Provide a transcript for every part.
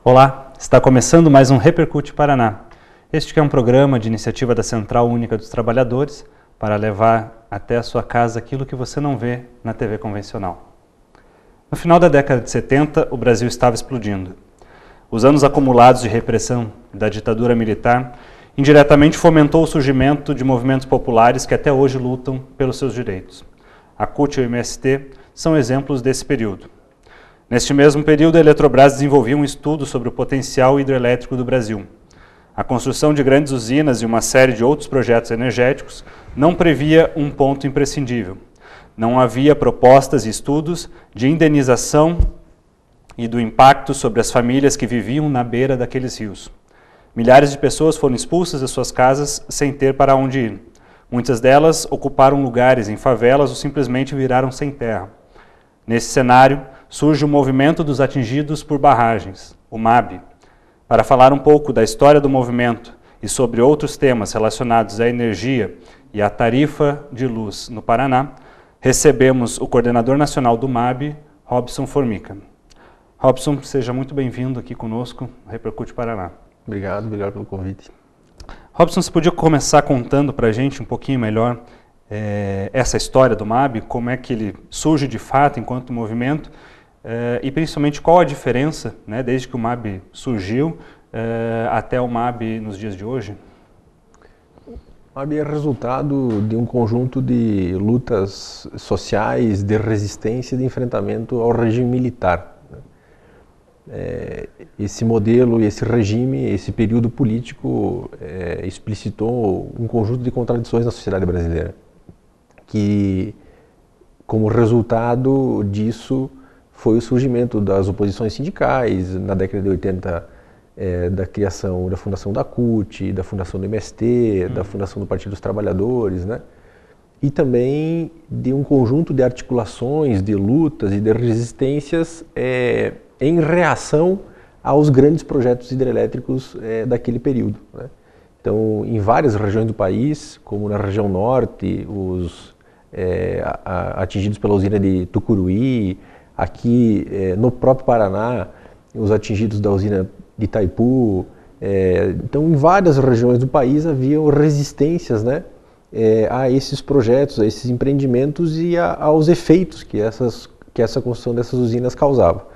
Olá, está começando mais um Repercute Paraná. Este que é um programa de iniciativa da Central Única dos Trabalhadores para levar até a sua casa aquilo que você não vê na TV convencional. No final da década de 70, o Brasil estava explodindo. Os anos acumulados de repressão da ditadura militar indiretamente fomentou o surgimento de movimentos populares que até hoje lutam pelos seus direitos. A CUT e o MST são exemplos desse período. Neste mesmo período, a Eletrobras desenvolvia um estudo sobre o potencial hidrelétrico do Brasil. A construção de grandes usinas e uma série de outros projetos energéticos não previa um ponto imprescindível. Não havia propostas e estudos de indenização e do impacto sobre as famílias que viviam na beira daqueles rios. Milhares de pessoas foram expulsas de suas casas sem ter para onde ir. Muitas delas ocuparam lugares em favelas ou simplesmente viraram sem terra. Nesse cenário, surge o movimento dos atingidos por barragens, o MAB. Para falar um pouco da história do movimento e sobre outros temas relacionados à energia e à tarifa de luz no Paraná, recebemos o coordenador nacional do MAB, Robson Formica. Robson, seja muito bem-vindo aqui conosco no Repercute Paraná. Obrigado pelo convite. Robson, você podia começar contando para a gente um pouquinho melhor essa história do MAB, como é que ele surge de fato enquanto movimento e principalmente qual a diferença, né, desde que o MAB surgiu até o MAB nos dias de hoje? O MAB é resultado de um conjunto de lutas sociais, de resistência e de enfrentamento ao regime militar. Esse modelo, esse regime, esse período político explicitou um conjunto de contradições na sociedade brasileira, que como resultado disso foi o surgimento das oposições sindicais na década de 80, da criação da fundação da CUT, da fundação do MST, da fundação do Partido dos Trabalhadores, né? E também de um conjunto de articulações, de lutas e de resistências em reação aos grandes projetos hidrelétricos daquele período, né? Então, em várias regiões do país, como na região norte, os atingidos pela usina de Tucuruí, aqui no próprio Paraná, os atingidos da usina de Itaipu. Então, em várias regiões do país haviam resistências, né, a esses projetos, a esses empreendimentos e aos efeitos que essa construção dessas usinas causava.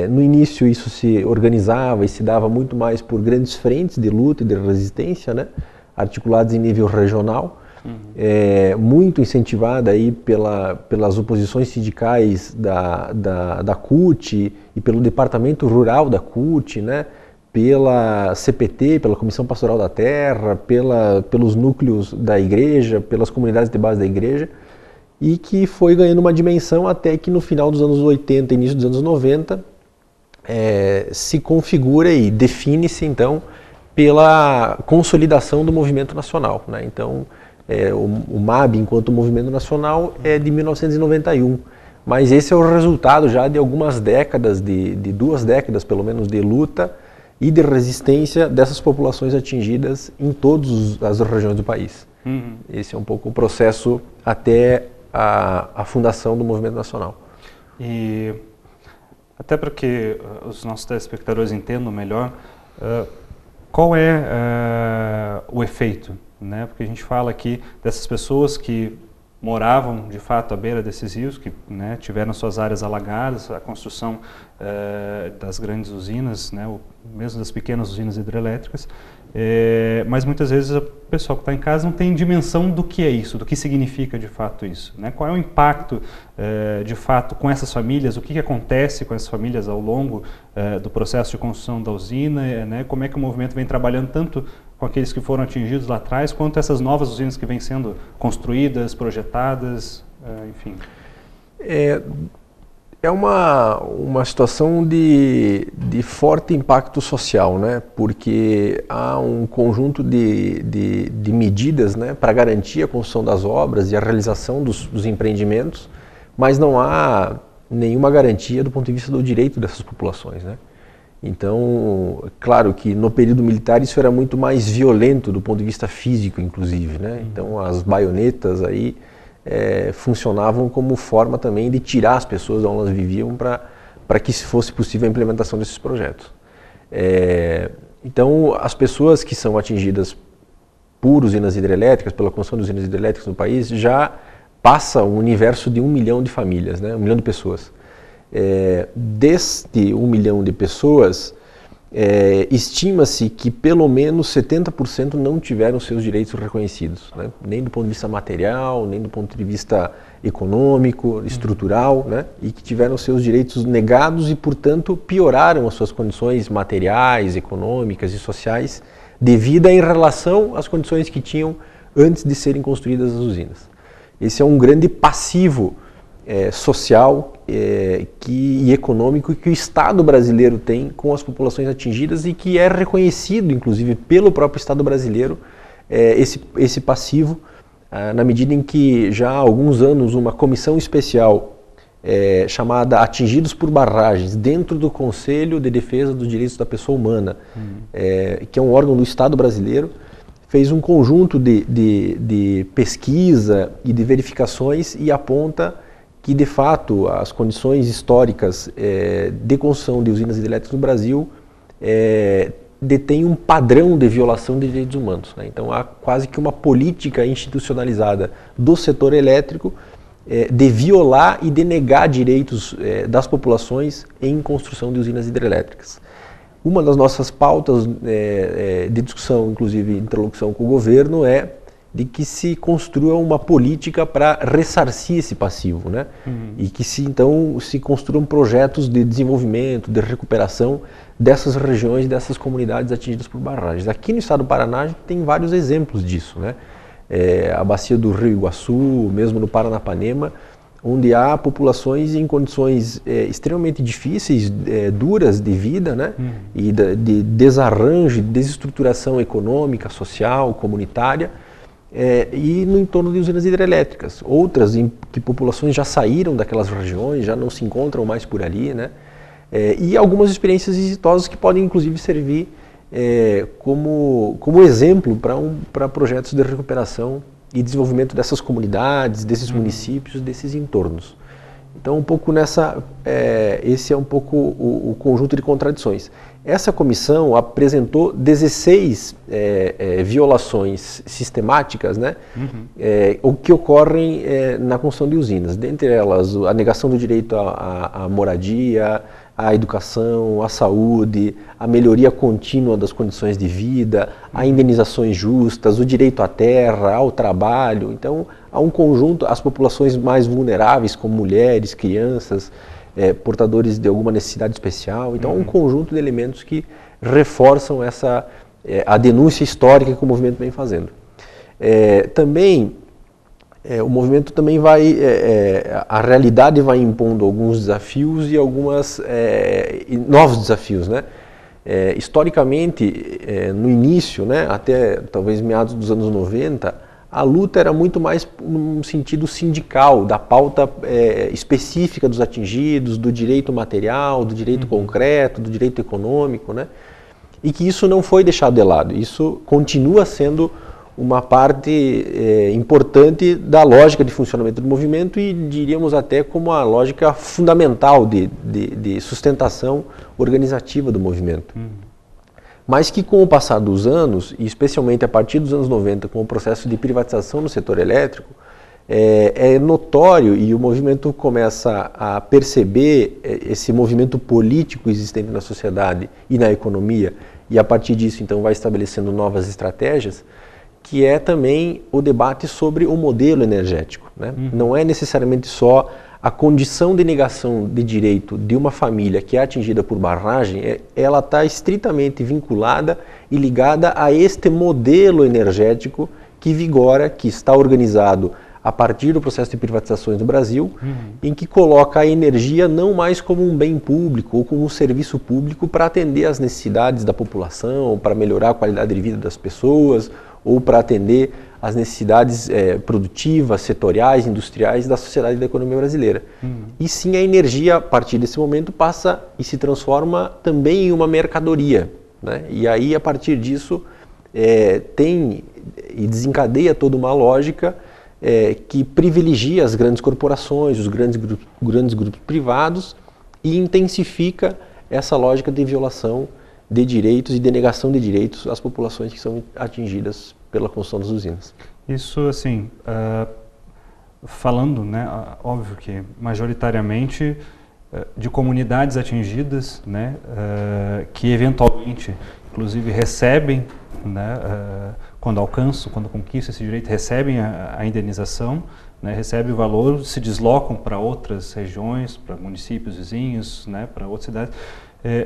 No início isso se organizava e se dava muito mais por grandes frentes de luta e de resistência, né, articuladas em nível regional, muito incentivada aí pelas oposições sindicais da CUT e pelo departamento rural da CUT, né, pela CPT, pela Comissão Pastoral da Terra, pelos núcleos da igreja, pelas comunidades de base da igreja, e que foi ganhando uma dimensão até que no final dos anos 80 início dos anos 90 se configura e define-se então pela consolidação do movimento nacional, né? Então o MAB enquanto movimento nacional é de 1991, mas esse é o resultado já de algumas décadas, de 2 décadas pelo menos de luta e de resistência dessas populações atingidas em todas as regiões do país. Esse é um pouco o processo até a fundação do movimento nacional. E até para que os nossos telespectadores entendam melhor, qual é o efeito, né? Porque a gente fala aqui dessas pessoas que moravam de fato à beira desses rios, que, né, tiveram suas áreas alagadas, a construção das grandes usinas, né, mesmo das pequenas usinas hidrelétricas, mas muitas vezes o pessoal que está em casa não tem dimensão do que é isso, do que significa de fato isso, né? Qual é o impacto de fato com essas famílias, o que acontece com essas famílias ao longo do processo de construção da usina, né? Como é que o movimento vem trabalhando tanto com aqueles que foram atingidos lá atrás, quanto essas novas usinas que vêm sendo construídas, projetadas, enfim. É uma situação de forte impacto social, né? Porque há um conjunto de medidas, né, para garantir a construção das obras e a realização dos empreendimentos, mas não há nenhuma garantia do ponto de vista do direito dessas populações, né? Então, claro que no período militar isso era muito mais violento do ponto de vista físico, inclusive, né? Então as baionetas aí funcionavam como forma também de tirar as pessoas de onde elas viviam para que fosse possível a implementação desses projetos. Então, as pessoas que são atingidas por usinas hidrelétricas, pela construção de usinas hidrelétricas no país, já passa um universo de 1 milhão de famílias, né? 1 milhão de pessoas. Deste 1 milhão de pessoas, estima-se que pelo menos 70% não tiveram seus direitos reconhecidos, né? Nem do ponto de vista material, nem do ponto de vista econômico, estrutural, né? E que tiveram seus direitos negados e, portanto, pioraram as suas condições materiais, econômicas e sociais de vida em relação às condições que tinham antes de serem construídas as usinas. Esse é um grande passivo social e econômico que o Estado brasileiro tem com as populações atingidas e que é reconhecido, inclusive, pelo próprio Estado brasileiro, esse passivo, na medida em que já há alguns anos uma comissão especial chamada Atingidos por Barragens, dentro do Conselho de Defesa dos Direitos da Pessoa Humana, que é um órgão do Estado brasileiro, fez um conjunto de pesquisa e de verificações e aponta que, de fato, as condições históricas de construção de usinas hidrelétricas no Brasil detêm um padrão de violação de direitos humanos, né? Então, há quase que uma política institucionalizada do setor elétrico de violar e de negar direitos das populações em construção de usinas hidrelétricas. Uma das nossas pautas de discussão, inclusive interlocução com o governo, é de que se construa uma política para ressarcir esse passivo, né? E que então se construam projetos de desenvolvimento, de recuperação dessas regiões, dessas comunidades atingidas por barragens. Aqui no estado do Paraná a gente tem vários exemplos disso, né? A bacia do Rio Iguaçu, mesmo no Paranapanema, onde há populações em condições extremamente difíceis, duras de vida, né? E de desarranjo, de desestruturação econômica, social, comunitária, e no entorno de usinas hidrelétricas. Outras em que populações já saíram daquelas regiões, já não se encontram mais por ali, né? E algumas experiências exitosas que podem inclusive servir como exemplo para projetos de recuperação e desenvolvimento dessas comunidades, desses municípios, desses entornos. Então, um pouco esse é um pouco o conjunto de contradições. Essa comissão apresentou 16 violações sistemáticas, né, o que ocorrem na construção de usinas. Dentre elas, a negação do direito à moradia, à educação, à saúde, a melhoria contínua das condições de vida, a indenizações justas, o direito à terra, ao trabalho. Então, há um conjunto, as populações mais vulneráveis, como mulheres, crianças, portadores de alguma necessidade especial. Então, há um conjunto de elementos que reforçam a denúncia histórica que o movimento vem fazendo. O movimento também a realidade vai impondo alguns desafios e novos desafios, né? Historicamente, no início, né, até talvez meados dos anos 90, a luta era muito mais num sentido sindical, da pauta específica dos atingidos, do direito material, do direito concreto, do direito econômico, né? E que isso não foi deixado de lado, isso continua sendo uma parte importante da lógica de funcionamento do movimento e diríamos até como a lógica fundamental de sustentação organizativa do movimento. Mas que com o passar dos anos, e especialmente a partir dos anos 90, com o processo de privatização no setor elétrico, é notório e o movimento começa a perceber esse movimento político existente na sociedade e na economia, e a partir disso então vai estabelecendo novas estratégias, que é também o debate sobre o modelo energético, né? Não é necessariamente só a condição de negação de direito de uma família que é atingida por barragem, ela está estritamente vinculada e ligada a este modelo energético que vigora, que está organizado a partir do processo de privatizações do Brasil, em que coloca a energia não mais como um bem público ou como um serviço público para atender às necessidades da população, para melhorar a qualidade de vida das pessoas, ou para atender às necessidades produtivas, setoriais, industriais da sociedade e da economia brasileira. E sim, a energia, a partir desse momento, passa e se transforma também em uma mercadoria, né? E aí, a partir disso, tem e desencadeia toda uma lógica que privilegia as grandes corporações, os grandes grupos privados e intensifica essa lógica de violação de direitos e denegação de direitos às populações que são atingidas pela construção das usinas. Isso, assim, falando, né, óbvio que majoritariamente de comunidades atingidas, né, que eventualmente, inclusive, recebem, né, quando conquistam esse direito, recebem a indenização, né, recebem o valor, se deslocam para outras regiões, para municípios vizinhos, né, para outras cidades.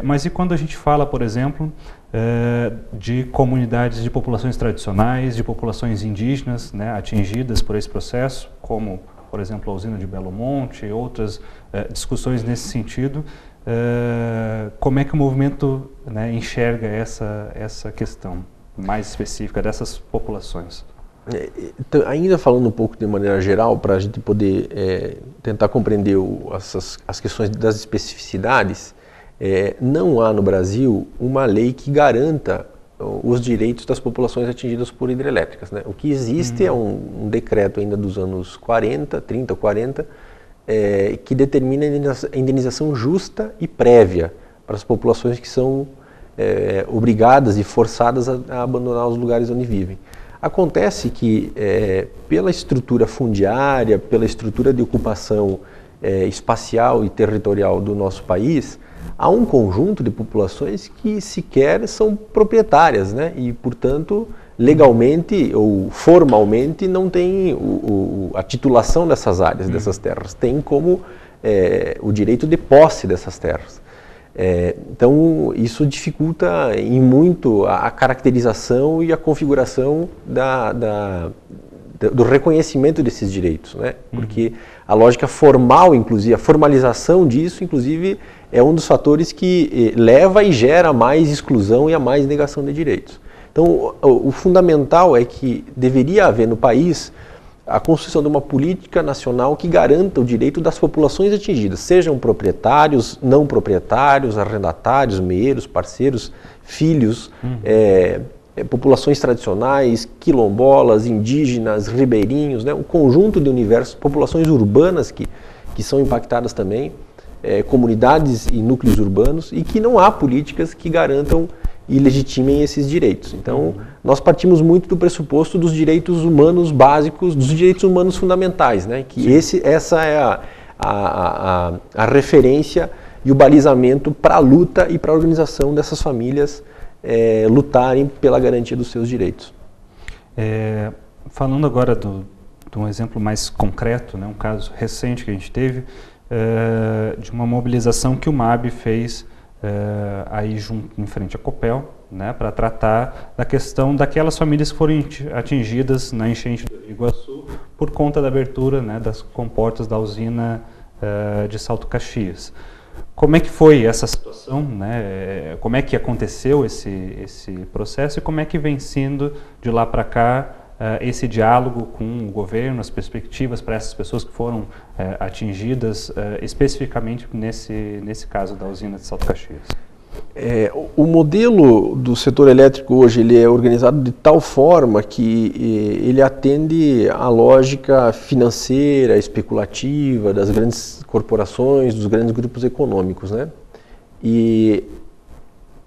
Mas e quando a gente fala, por exemplo, de comunidades de populações tradicionais, de populações indígenas, né, atingidas por esse processo, como, por exemplo, a usina de Belo Monte e outras discussões nesse sentido, como é que o movimento, né, enxerga essa questão mais específica dessas populações? Então, ainda falando um pouco de maneira geral, para a gente poder tentar compreender as questões das especificidades, não há no Brasil uma lei que garanta os direitos das populações atingidas por hidrelétricas, né? O que existe é um decreto ainda dos anos 30 ou 40, que determina a indenização justa e prévia para as populações que são obrigadas e forçadas a abandonar os lugares onde vivem. Acontece que, pela estrutura fundiária, pela estrutura de ocupação espacial e territorial do nosso país, há um conjunto de populações que sequer são proprietárias, né? E, portanto, legalmente ou formalmente não tem a titulação dessas áreas, dessas terras. Tem como o direito de posse dessas terras. Então, isso dificulta em muito a caracterização e a configuração do reconhecimento desses direitos, né? Porque a lógica formal, inclusive, a formalização disso, inclusive, é um dos fatores que leva e gera mais exclusão e a mais negação de direitos. Então, o fundamental é que deveria haver no país a construção de uma política nacional que garanta o direito das populações atingidas, sejam proprietários, não proprietários, arrendatários, meeiros, parceiros, filhos, populações tradicionais, quilombolas, indígenas, ribeirinhos, né? Um conjunto de universos, populações urbanas que são impactadas também, comunidades e núcleos urbanos, e que não há políticas que garantam e legitimem esses direitos. Então, nós partimos muito do pressuposto dos direitos humanos básicos, dos direitos humanos fundamentais, né? Que essa é a referência e o balizamento para a luta e para a organização dessas famílias lutarem pela garantia dos seus direitos. Falando agora de um exemplo mais concreto, né? Um caso recente que a gente teve, de uma mobilização que o MAB fez aí em frente à Copel, né, para tratar da questão daquelas famílias que foram atingidas na enchente do Rio Iguaçu por conta da abertura, né, das comportas da usina de Salto Caxias. Como é que foi essa situação, né? Como é que aconteceu esse processo e como é que vem sendo de lá para cá esse diálogo com o governo, as perspectivas para essas pessoas que foram atingidas, especificamente nesse caso da usina de Salto Caxias? O modelo do setor elétrico hoje ele é organizado de tal forma que ele atende à lógica financeira, especulativa das grandes corporações, dos grandes grupos econômicos, né? E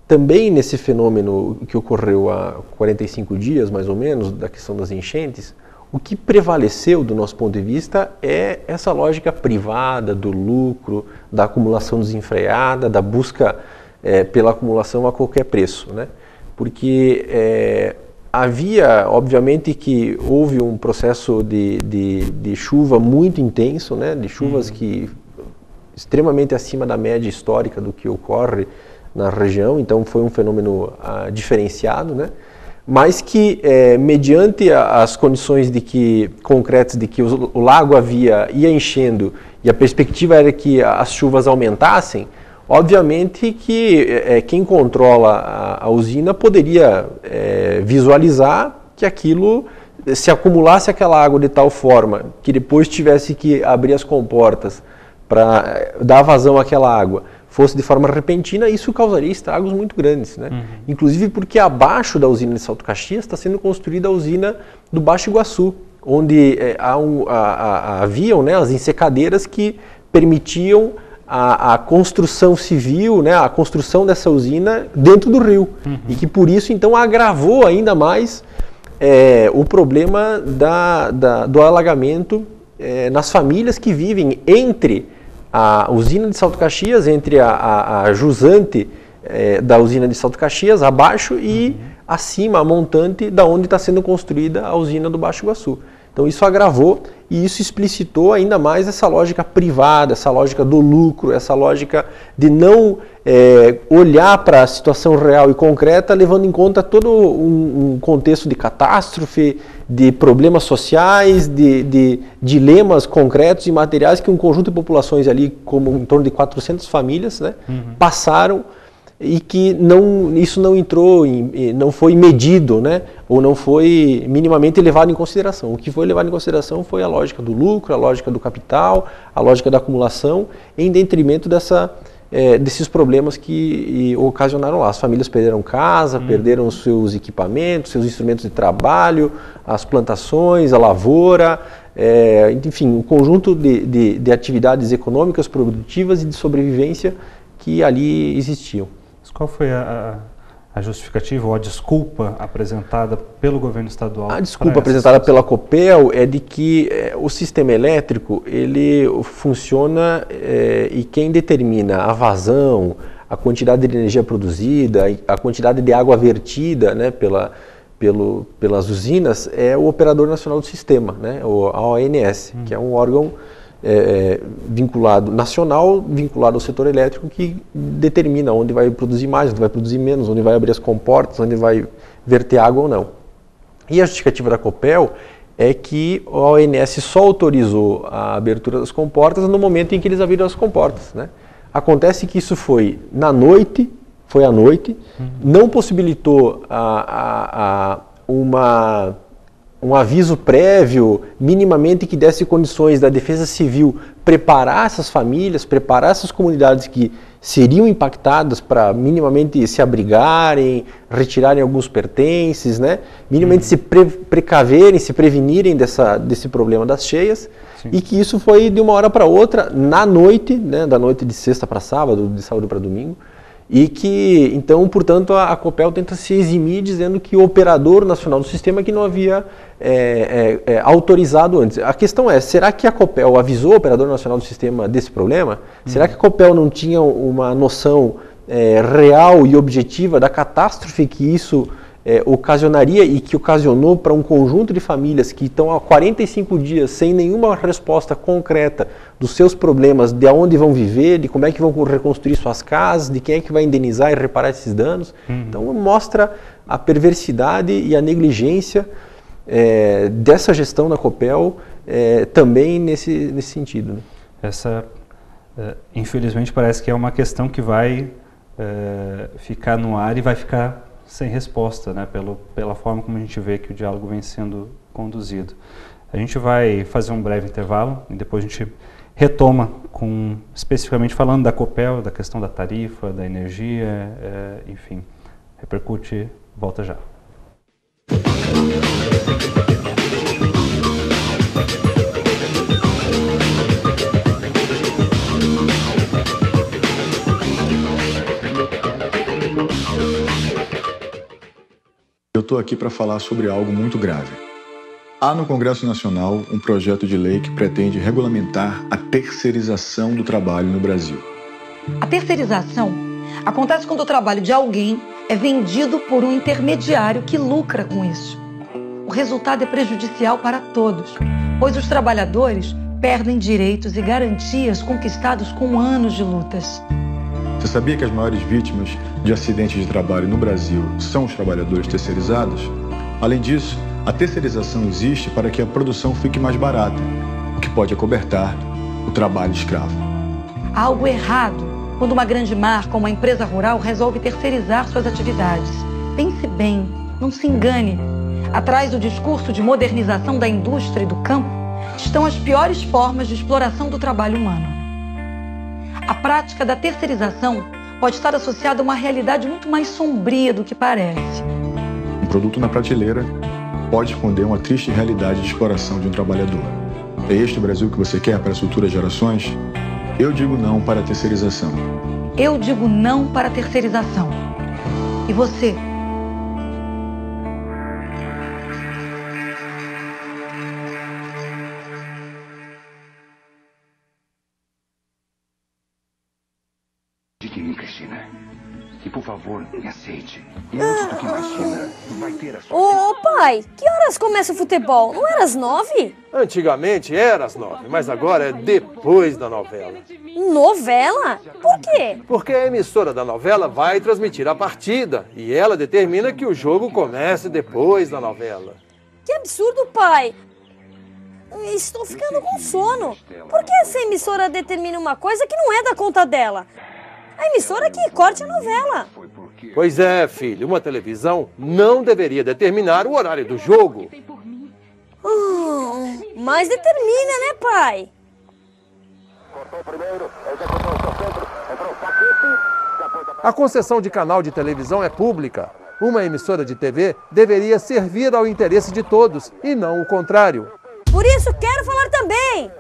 também nesse fenômeno que ocorreu há 45 dias, mais ou menos, da questão das enchentes, o que prevaleceu do nosso ponto de vista é essa lógica privada do lucro, da acumulação desenfreada, da busca pela acumulação a qualquer preço, né? Porque havia, obviamente, que houve um processo de chuva muito intenso, né? De chuvas que extremamente acima da média histórica do que ocorre na região, então foi um fenômeno diferenciado, né? Mas que, mediante as condições concretas de que o lago ia enchendo e a perspectiva era que as chuvas aumentassem, obviamente que quem controla a usina poderia visualizar que aquilo, se acumulasse aquela água de tal forma que depois tivesse que abrir as comportas para dar vazão àquela água, fosse de forma repentina, isso causaria estragos muito grandes, né? Inclusive porque abaixo da usina de Salto Caxias está sendo construída a usina do Baixo Iguaçu, onde haviam, né, as ensecadeiras que permitiam a construção civil, né, a construção dessa usina dentro do rio. E que por isso então agravou ainda mais o problema do alagamento nas famílias que vivem entre a usina de Salto Caxias, entre a jusante da usina de Salto Caxias, abaixo, e acima, a montante, da onde está sendo construída a usina do Baixo Iguaçu. Então isso agravou e isso explicitou ainda mais essa lógica privada, essa lógica do lucro, essa lógica de não olhar para a situação real e concreta, levando em conta todo um contexto de catástrofe, de problemas sociais, de dilemas concretos e materiais que um conjunto de populações ali, como em torno de 400 famílias, né, passaram, e que isso não entrou, não foi medido, né, ou não foi minimamente levado em consideração. O que foi levado em consideração foi a lógica do lucro, a lógica do capital, a lógica da acumulação, em detrimento desses problemas que ocasionaram lá. As famílias perderam casa, perderam os seus equipamentos, seus instrumentos de trabalho, as plantações, a lavoura, enfim, um conjunto de atividades econômicas, produtivas e de sobrevivência que ali existiam. Qual foi a justificativa ou a desculpa apresentada pelo governo estadual? A desculpa apresentada pela Copel é de que o sistema elétrico ele funciona e quem determina a vazão, a quantidade de energia produzida, a quantidade de água vertida, né, pelas usinas é o Operador Nacional do Sistema, né, a ONS, que é um órgão nacional, vinculado ao setor elétrico, que determina onde vai produzir mais, onde vai produzir menos, onde vai abrir as comportas, onde vai verter água ou não. E a justificativa da Copel é que a ONS só autorizou a abertura das comportas no momento em que eles abriram as comportas, né? Acontece que isso foi à noite, não possibilitou um aviso prévio, minimamente que desse condições da Defesa Civil preparar essas famílias, preparar essas comunidades que seriam impactadas para minimamente se abrigarem, retirarem alguns pertences, né? Minimamente se precaverem, se prevenirem desse problema das cheias. Sim. E que isso foi de uma hora para outra, na noite, né? Da noite de sexta para sábado, de sábado para domingo. E que, então, portanto, a Copel tenta se eximir dizendo que o Operador Nacional do Sistema que não havia autorizado antes. A questão é, será que a Copel avisou o Operador Nacional do Sistema desse problema? Será que a Copel não tinha uma noção real e objetiva da catástrofe que isso ocasionaria e que ocasionou para um conjunto de famílias que estão há 45 dias sem nenhuma resposta concreta dos seus problemas, de onde vão viver, de como é que vão reconstruir suas casas, de quem é que vai indenizar e reparar esses danos? Então mostra a perversidade e a negligência dessa gestão da Copel também nesse sentido, né? Essa, infelizmente, parece que é uma questão que vai ficar no ar e vai ficar sem resposta, né, pela forma como a gente vê que o diálogo vem sendo conduzido. A gente vai fazer um breve intervalo e depois a gente retoma, especificamente falando da Copel, da questão da tarifa, da energia, enfim, repercute, volta já. Eu estou aqui para falar sobre algo muito grave. Há no Congresso Nacional um projeto de lei que pretende regulamentar a terceirização do trabalho no Brasil. A terceirização acontece quando o trabalho de alguém é vendido por um intermediário que lucra com isso. O resultado é prejudicial para todos, pois os trabalhadores perdem direitos e garantias conquistados com anos de lutas. Você sabia que as maiores vítimas de acidentes de trabalho no Brasil são os trabalhadores terceirizados? Além disso, a terceirização existe para que a produção fique mais barata, o que pode acobertar o trabalho escravo. Há algo errado quando uma grande marca ou uma empresa rural resolve terceirizar suas atividades. Pense bem, não se engane. Atrás do discurso de modernização da indústria e do campo estão as piores formas de exploração do trabalho humano. A prática da terceirização pode estar associada a uma realidade muito mais sombria do que parece. Um produto na prateleira pode esconder uma triste realidade de exploração de um trabalhador. É este o Brasil que você quer para as futuras gerações? Eu digo não para a terceirização. Eu digo não para a terceirização. E você? De mim, Cristina. E por favor, me aceite. E antes do que imagina, vai ter a sua... Ô pai, que horas começa o futebol? Não era às 9? Antigamente era às 9, mas agora é depois da novela. Novela? Por quê? Porque a emissora da novela vai transmitir a partida e ela determina que o jogo comece depois da novela. Que absurdo, pai! Estou ficando com sono. Por que essa emissora determina uma coisa que não é da conta dela? A emissora que corte a novela. Pois é, filho, uma televisão não deveria determinar o horário do jogo. Mas determina, né, pai? A concessão de canal de televisão é pública. Uma emissora de TV deveria servir ao interesse de todos e não o contrário. Por isso quero falar também.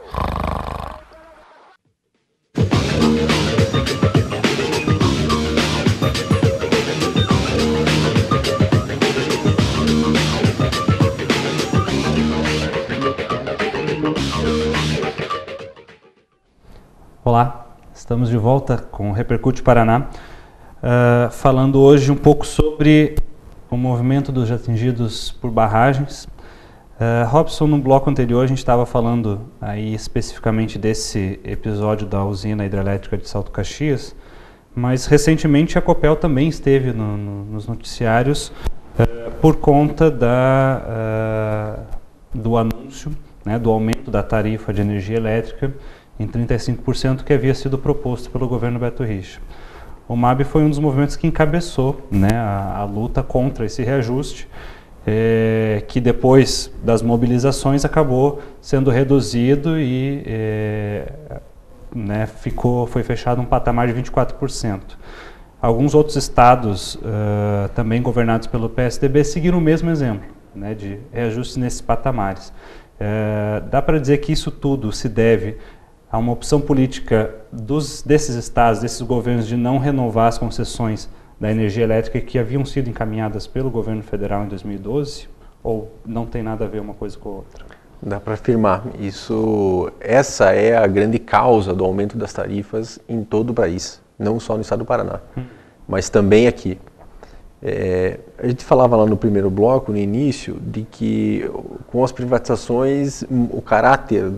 Olá, estamos de volta com o Repercute Paraná, falando hoje um pouco sobre o movimento dos atingidos por barragens. Robson, no bloco anterior a gente estava falando aí especificamente desse episódio da usina hidrelétrica de Salto Caxias, mas recentemente a Copel também esteve nos noticiários por conta do anúncio, né, do aumento da tarifa de energia elétrica em 35% que havia sido proposto pelo governo Beto Richa. O MAB foi um dos movimentos que encabeçou, né, a luta contra esse reajuste, que depois das mobilizações acabou sendo reduzido e né, foi fechado um patamar de 24%. Alguns outros estados, também governados pelo PSDB, seguiram o mesmo exemplo, né, de reajustes nesses patamares. Dá para dizer que isso tudo se deve a uma opção política desses estados, desses governos, de não renovar as concessões da energia elétrica que haviam sido encaminhadas pelo governo federal em 2012? Ou não tem nada a ver uma coisa com a outra? Dá para afirmar. Essa é a grande causa do aumento das tarifas em todo o país, não só no estado do Paraná, mas também aqui. A gente falava lá no primeiro bloco, no início, de que com as privatizações o caráter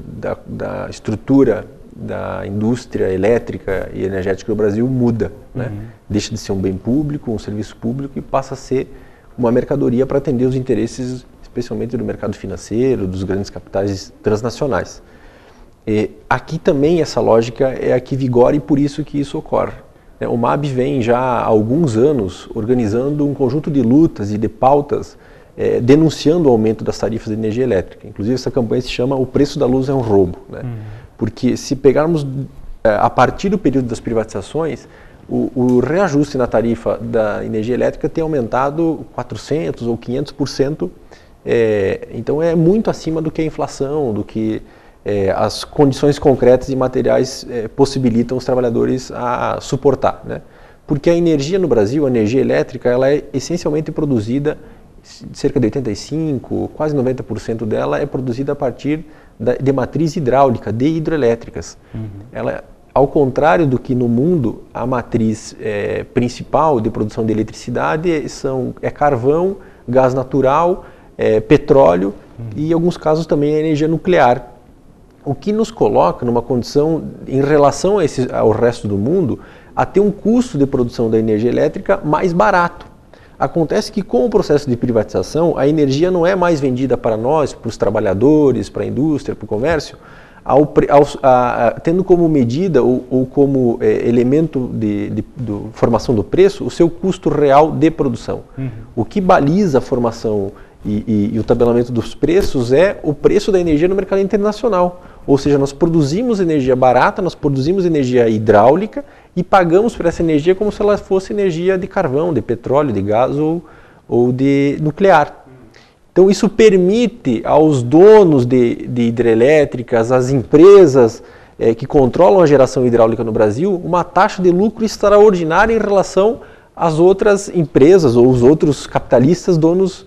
da estrutura da indústria elétrica e energética do Brasil muda, né? Deixa de ser um bem público, um serviço público, e passa a ser uma mercadoria para atender os interesses, especialmente do mercado financeiro, dos grandes capitais transnacionais. Aqui também essa lógica é a que vigora e por isso que isso ocorre. O MAB vem já há alguns anos organizando um conjunto de lutas e de pautas denunciando o aumento das tarifas de energia elétrica. Inclusive essa campanha se chama O Preço da Luz é um Roubo, né? Porque se pegarmos a partir do período das privatizações, o reajuste na tarifa da energia elétrica tem aumentado 400% ou 500%, então é muito acima do que a inflação, do que as condições concretas e materiais possibilitam os trabalhadores a suportar, né? Porque a energia no Brasil, a energia elétrica, ela é essencialmente produzida, cerca de 85%, quase 90% dela é produzida a partir de matriz hidráulica, de hidrelétricas. Ela, ao contrário do que no mundo, a matriz principal de produção de eletricidade é carvão, gás natural, petróleo e, em alguns casos, também a energia nuclear. O que nos coloca numa condição, em relação ao resto do mundo, a ter um custo de produção da energia elétrica mais barato. Acontece que com o processo de privatização, a energia não é mais vendida para nós, para os trabalhadores, para a indústria, para o comércio, tendo como medida ou como elemento de formação do preço o seu custo real de produção. O que baliza a formação e o tabelamento dos preços é o preço da energia no mercado internacional. Ou seja, nós produzimos energia barata, nós produzimos energia hidráulica e pagamos por essa energia como se ela fosse energia de carvão, de petróleo, de gás ou de nuclear. Então isso permite aos donos de hidrelétricas, às empresas que controlam a geração hidráulica no Brasil uma taxa de lucro extraordinária em relação às outras empresas ou os outros capitalistas donos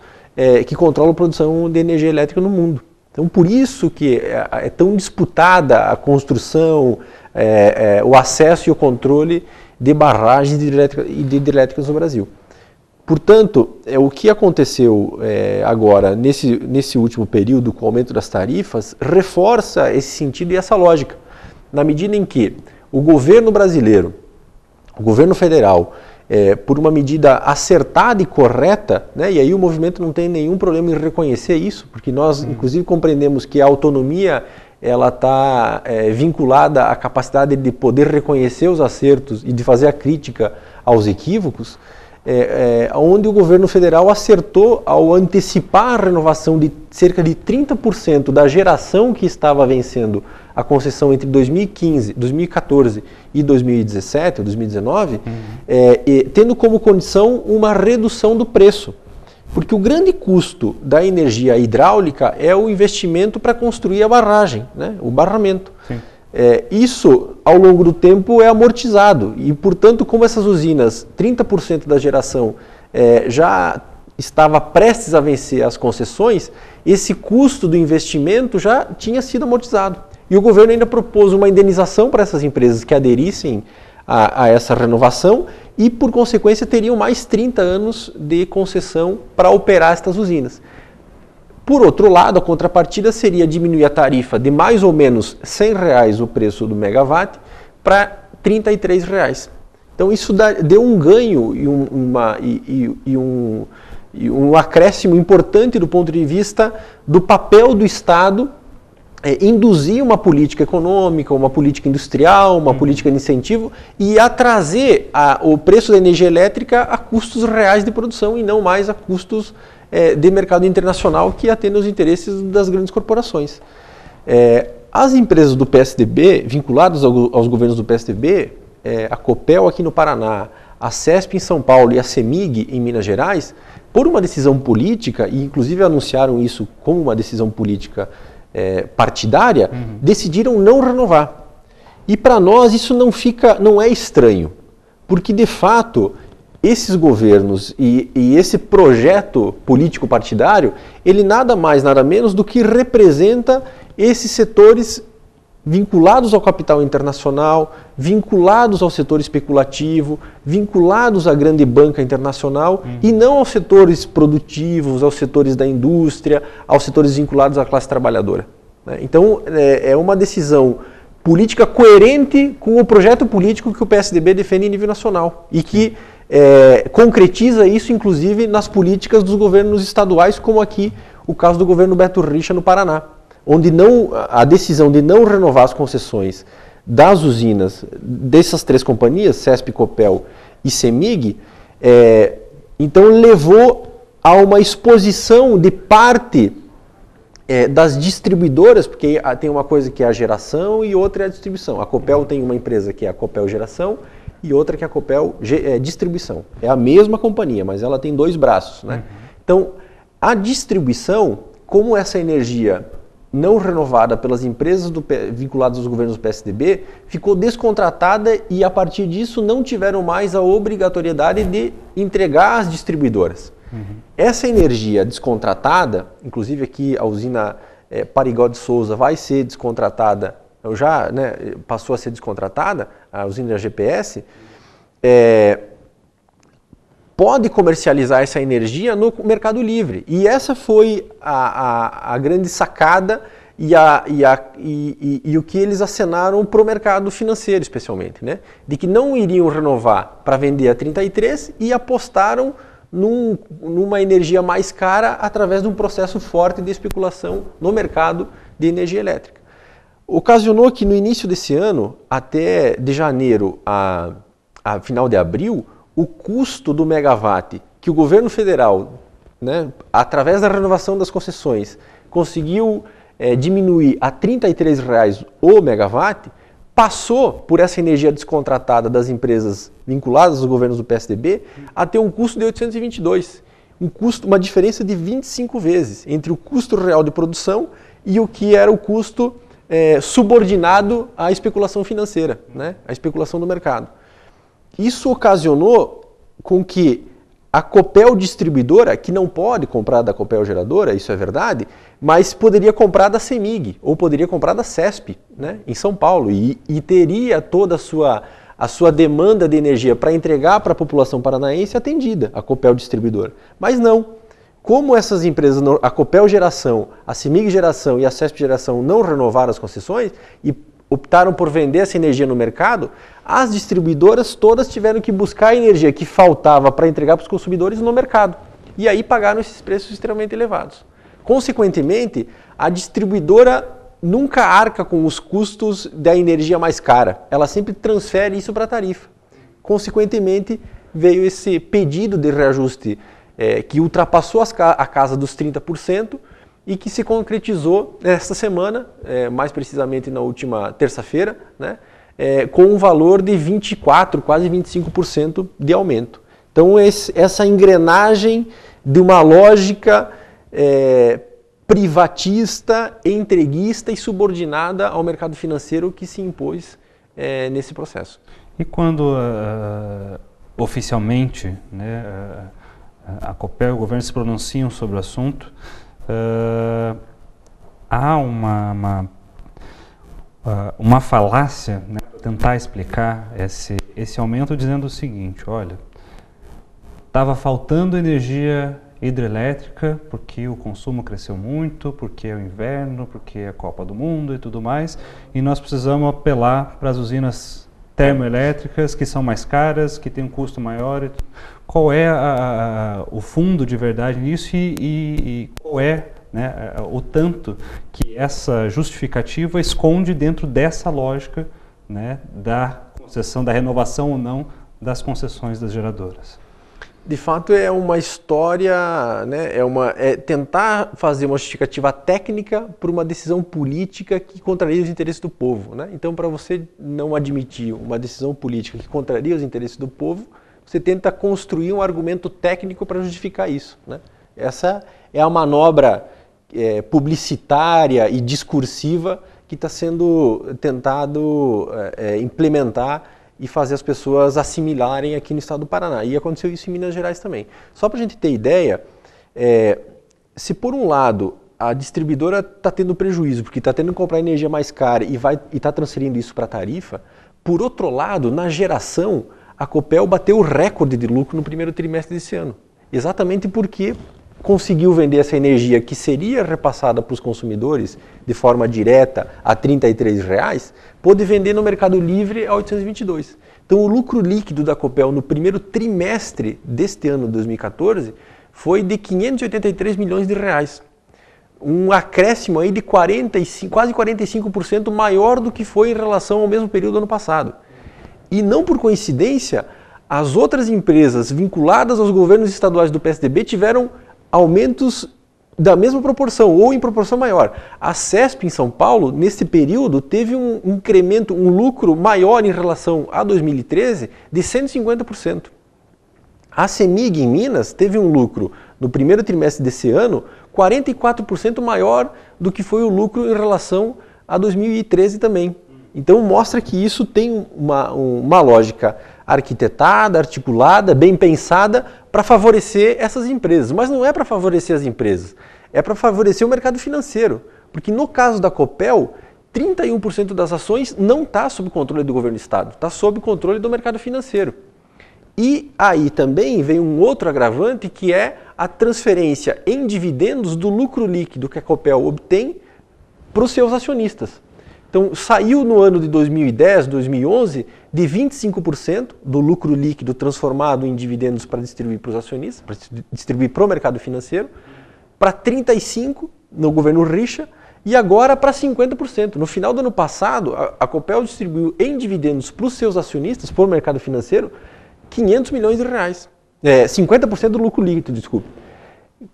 que controlam a produção de energia elétrica no mundo. Então, por isso que é tão disputada a construção, o acesso e o controle de barragens e de hidrelétricas no Brasil. Portanto, o que aconteceu agora, nesse último período, com o aumento das tarifas, reforça esse sentido e essa lógica. Na medida em que o governo brasileiro, o governo federal, por uma medida acertada e correta, né, e aí o movimento não tem nenhum problema em reconhecer isso, porque nós, inclusive, compreendemos que a autonomia ela está vinculada à capacidade de poder reconhecer os acertos e de fazer a crítica aos equívocos, onde o governo federal acertou ao antecipar a renovação de cerca de 30% da geração que estava vencendo a concessão entre 2014 e 2017, ou 2019, tendo como condição uma redução do preço. Porque o grande custo da energia hidráulica é o investimento para construir a barragem, né, o barramento. Isso, ao longo do tempo, é amortizado e, portanto, como essas usinas, 30% da geração já estava prestes a vencer as concessões, esse custo do investimento já tinha sido amortizado. E o governo ainda propôs uma indenização para essas empresas que aderissem a essa renovação e, por consequência, teriam mais 30 anos de concessão para operar estas usinas. Por outro lado, a contrapartida seria diminuir a tarifa de mais ou menos R$100 o preço do megawatt para R$33. Então isso deu um ganho e um acréscimo importante do ponto de vista do papel do Estado induzir uma política econômica, uma política industrial, uma política de incentivo e a trazer o preço da energia elétrica a custos reais de produção e não mais a custos de mercado internacional que atendem os interesses das grandes corporações. As empresas do PSDB, vinculadas aos governos do PSDB, a Copel aqui no Paraná, a CESP em São Paulo e a CEMIG em Minas Gerais, por uma decisão política, e inclusive anunciaram isso como uma decisão política partidária, decidiram não renovar. E para nós isso não é estranho, porque de fato esses governos e esse projeto político partidário, ele nada mais, nada menos do que representa esses setores vinculados ao capital internacional, vinculados ao setor especulativo, vinculados à grande banca internacional e não aos setores produtivos, aos setores da indústria, aos setores vinculados à classe trabalhadora. Então, é uma decisão política coerente com o projeto político que o PSDB defende em nível nacional e que concretiza isso, inclusive, nas políticas dos governos estaduais, como aqui o caso do governo Beto Richa no Paraná, onde a decisão de não renovar as concessões das usinas dessas três companhias, CESP, Copel e CEMIG, então levou a uma exposição de parte das distribuidoras, porque tem uma coisa que é a geração e outra é a distribuição. A Copel tem uma empresa que é a Copel Geração e outra que é a Copel Distribuição. É a mesma companhia, mas ela tem dois braços, né? Então, a distribuição, como essa energia não renovada pelas empresas vinculadas aos governos do PSDB, ficou descontratada e, a partir disso, não tiveram mais a obrigatoriedade de entregar às distribuidoras. Essa energia descontratada, inclusive aqui a usina Parigó de Souza vai ser descontratada, passou a ser descontratada, a usina GPS, pode comercializar essa energia no mercado livre. E essa foi a grande sacada e o que eles acenaram para o mercado financeiro, especialmente, né? De que não iriam renovar para vender a 33 e apostaram numa energia mais cara através de um processo forte de especulação no mercado de energia elétrica. Ocasionou que no início desse ano, até de janeiro a final de abril, o custo do megawatt que o governo federal, né, através da renovação das concessões, conseguiu diminuir a R$33 o megawatt, passou por essa energia descontratada das empresas vinculadas aos governos do PSDB a ter um custo de 822. Uma diferença de 25 vezes entre o custo real de produção e o que era o custo subordinado à especulação financeira, né? À especulação do mercado. Isso ocasionou com que a Copel distribuidora, que não pode comprar da Copel geradora, isso é verdade, mas poderia comprar da CEMIG ou poderia comprar da CESP, né, em São Paulo, e teria toda a sua demanda de energia para entregar para a população paranaense atendida, a Copel distribuidora. Mas não. Como essas empresas, a Copel Geração, a CEMIG Geração e a CESP Geração não renovaram as concessões e optaram por vender essa energia no mercado, as distribuidoras todas tiveram que buscar a energia que faltava para entregar para os consumidores no mercado. E aí pagaram esses preços extremamente elevados. Consequentemente, a distribuidora nunca arca com os custos da energia mais cara. Ela sempre transfere isso para a tarifa. Consequentemente, veio esse pedido de reajuste que ultrapassou a casa dos 30%, e que se concretizou nesta semana, mais precisamente na última terça-feira, né, com um valor de 24%, quase 25% de aumento. Então, essa engrenagem de uma lógica privatista, entreguista e subordinada ao mercado financeiro que se impôs nesse processo. E quando oficialmente, né, a Copel e o governo se pronunciam sobre o assunto, há uma falácia, né, para tentar explicar esse aumento, dizendo o seguinte: olha, estava faltando energia hidrelétrica porque o consumo cresceu muito, porque é o inverno, porque é a Copa do Mundo e tudo mais, e nós precisamos apelar para as usinas termoelétricas, que são mais caras, que têm um custo maior. Qual é o fundo de verdade nisso e qual é, né, o tanto que essa justificativa esconde dentro dessa lógica, né, da concessão, da renovação ou não das concessões das geradoras? De fato, é uma história, né, é tentar fazer uma justificativa técnica por uma decisão política que contraria os interesses do povo, né? Então, para você não admitir uma decisão política que contraria os interesses do povo, você tenta construir um argumento técnico para justificar isso, né? Essa é a manobra publicitária e discursiva que está sendo tentado implementar e fazer as pessoas assimilarem aqui no estado do Paraná. E aconteceu isso em Minas Gerais também. Só para a gente ter ideia, se por um lado a distribuidora está tendo prejuízo, porque está tendo que comprar energia mais cara e está transferindo isso para a tarifa, por outro lado, na geração, a Copel bateu o recorde de lucro no primeiro trimestre desse ano. Exatamente porque conseguiu vender essa energia que seria repassada para os consumidores de forma direta a R$ 33, pôde vender no Mercado Livre a 822. Então o lucro líquido da Copel no primeiro trimestre deste ano, 2014, foi de 583 milhões de reais. Um acréscimo aí de quase 45% maior do que foi em relação ao mesmo período do ano passado. E não por coincidência, as outras empresas vinculadas aos governos estaduais do PSDB tiveram aumentos da mesma proporção ou em proporção maior. A CESP em São Paulo, nesse período, teve um incremento, um lucro maior em relação a 2013 de 150%. A CEMIG em Minas teve um lucro no primeiro trimestre desse ano 44% maior do que foi o lucro em relação a 2013 também. Então mostra que isso tem uma lógica arquitetada, articulada, bem pensada para favorecer essas empresas. Mas não é para favorecer as empresas, é para favorecer o mercado financeiro. Porque no caso da Copel, 31% das ações não está sob controle do governo do estado, está sob controle do mercado financeiro. E aí também vem um outro agravante, que é a transferência em dividendos do lucro líquido que a Copel obtém para os seus acionistas. Então, saiu no ano de 2010, 2011, de 25% do lucro líquido transformado em dividendos para distribuir para os acionistas, para distribuir para o mercado financeiro, para 35% no governo Richa e agora para 50%. No final do ano passado, a Copel distribuiu em dividendos para os seus acionistas, para o mercado financeiro, 500 milhões de reais. 50% do lucro líquido, desculpe.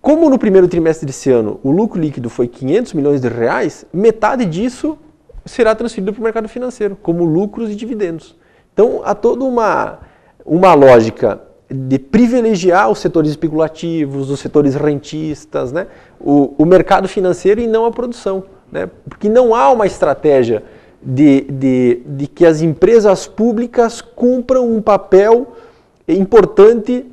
Como no primeiro trimestre desse ano o lucro líquido foi 500 milhões de reais, metade disso será transferido para o mercado financeiro, como lucros e dividendos. Então, há toda uma lógica de privilegiar os setores especulativos, os setores rentistas, né? O mercado financeiro e não a produção. né? Porque não há uma estratégia de que as empresas públicas cumpram um papel importante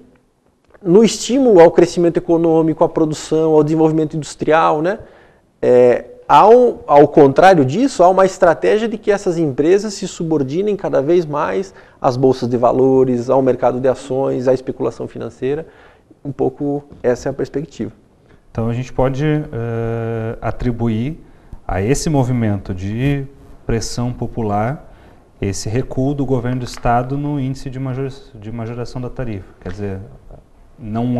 no estímulo ao crescimento econômico, à produção, ao desenvolvimento industrial, né? Ao contrário disso, há uma estratégia de que essas empresas se subordinem cada vez mais às bolsas de valores, ao mercado de ações, à especulação financeira. Um pouco essa é a perspectiva. Então a gente pode atribuir a esse movimento de pressão popular esse recuo do governo do Estado no índice de majoração da tarifa. Quer dizer, não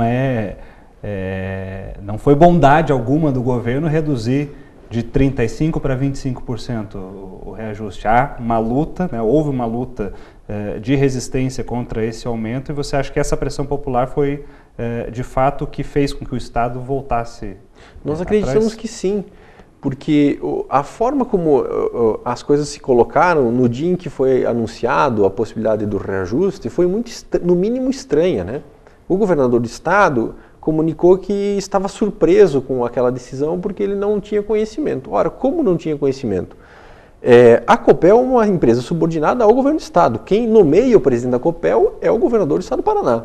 foi bondade alguma do governo reduzir de 35% para 25% o reajuste. Há uma luta, né, houve uma luta de resistência contra esse aumento, e você acha que essa pressão popular foi de fato o que fez com que o Estado voltasse Nós acreditamos que sim, porque a forma como as coisas se colocaram no dia em que foi anunciado a possibilidade do reajuste foi muito, no mínimo, estranha, né? O governador do Estado comunicou que estava surpreso com aquela decisão porque ele não tinha conhecimento. Ora, como não tinha conhecimento? A Copel é uma empresa subordinada ao governo do Estado. Quem nomeia o presidente da Copel é o governador do Estado do Paraná.